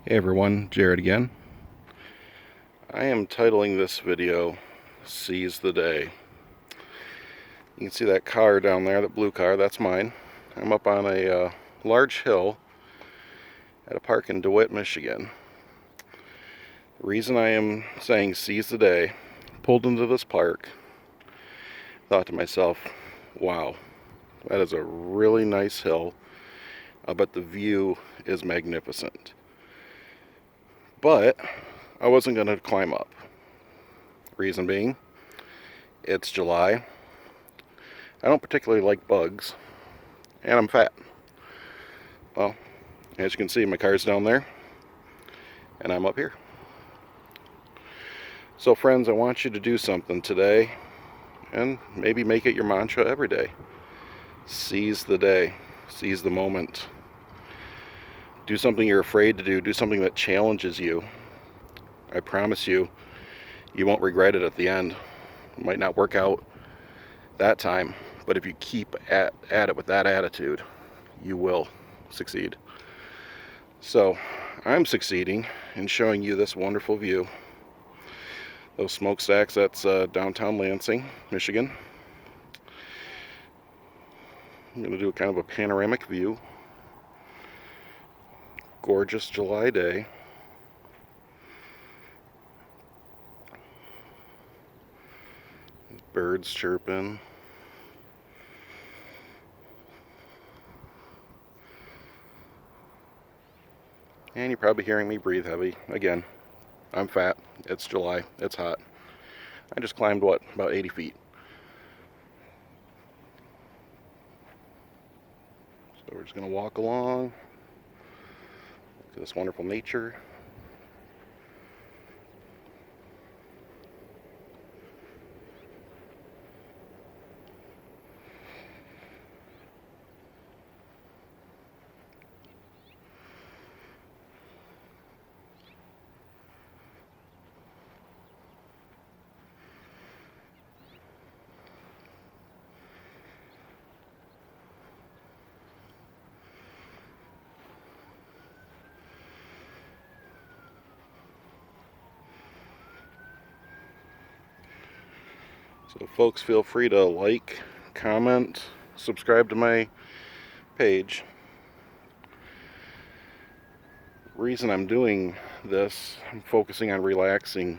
Hey everyone, Jared again. I am titling this video, Seize the Day. You can see that car down there, that blue car, that's mine. I'm up on a large hill at a park in DeWitt, Michigan. The reason I am saying seize the day, pulled into this park, thought to myself, wow, that is a really nice hill, but the view is magnificent. But I wasn't going to climb up. Reason being, it's July. I don't particularly like bugs, and I'm fat. Well, as you can see, my car's down there, and I'm up here. So friends, I want you to do something today, and maybe make it your mantra every day. Seize the day, seize the moment. Do something you're afraid to do something that challenges you. I promise you, you won't regret it at the end. It might not work out that time, but if you keep at it with that attitude, you will succeed. So I'm succeeding in showing you this wonderful view. Those smokestacks, that's downtown Lansing, Michigan. I'm going to do kind of a panoramic view. Gorgeous July day. Birds chirping. And you're probably hearing me breathe heavy. Again, I'm fat. It's July. It's hot. I just climbed, what, about 80 feet. So we're just going to walk along. Look at this wonderful nature. So folks, feel free to like, comment, subscribe to my page. Reason I'm doing this, I'm focusing on relaxing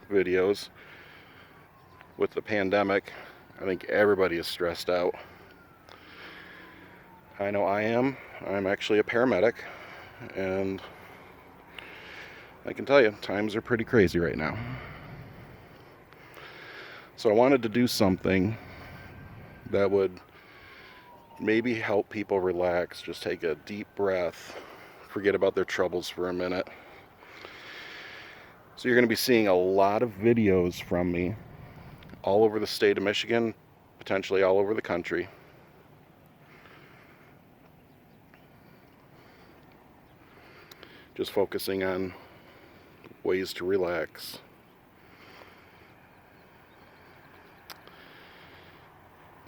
videos. With the pandemic, I think everybody is stressed out. I know I am. I'm actually a paramedic, and I can tell you, times are pretty crazy right now. So I wanted to do something that would maybe help people relax, just take a deep breath, forget about their troubles for a minute. So you're going to be seeing a lot of videos from me all over the state of Michigan, potentially all over the country. Just focusing on ways to relax.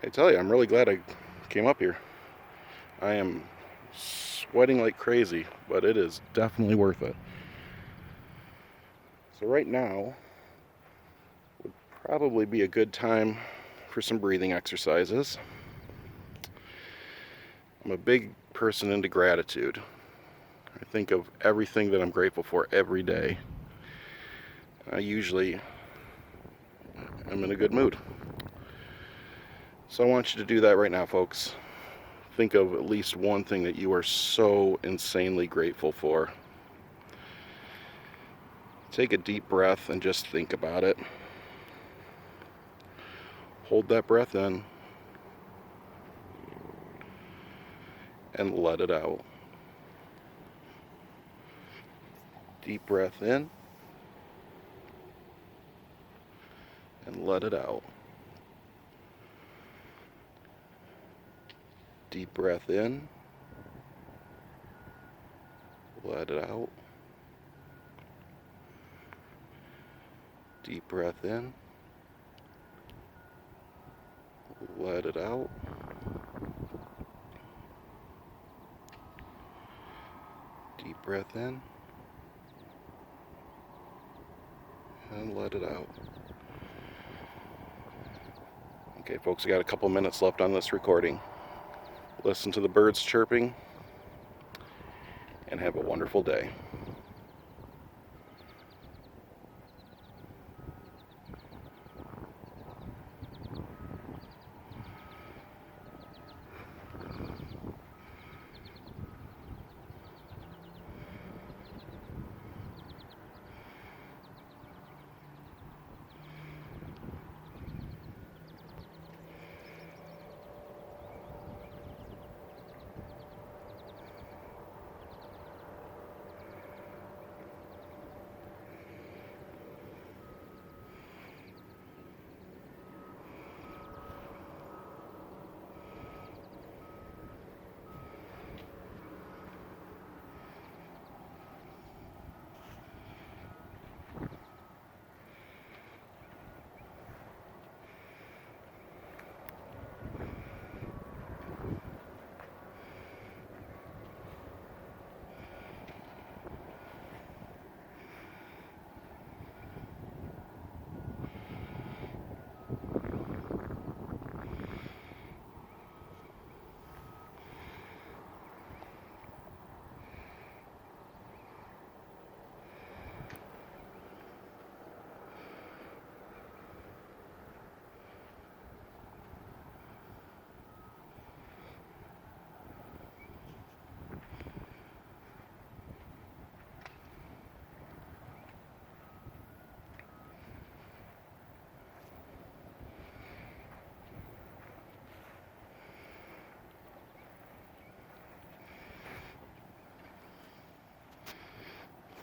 I tell you, I'm really glad I came up here. I am sweating like crazy, but it is definitely worth it. So right now would probably be a good time for some breathing exercises. I'm a big person into gratitude. I think of everything that I'm grateful for every day. I usually am in a good mood. So I want you to do that right now, folks. Think of at least one thing that you are so insanely grateful for. Take a deep breath and just think about it. Hold that breath in and let it out. Deep breath in and let it out. Deep breath in, let it out. Deep breath in, let it out. Deep breath in and let it out. Okay, folks, we got a couple minutes left on this recording. Listen to the birds chirping and have a wonderful day.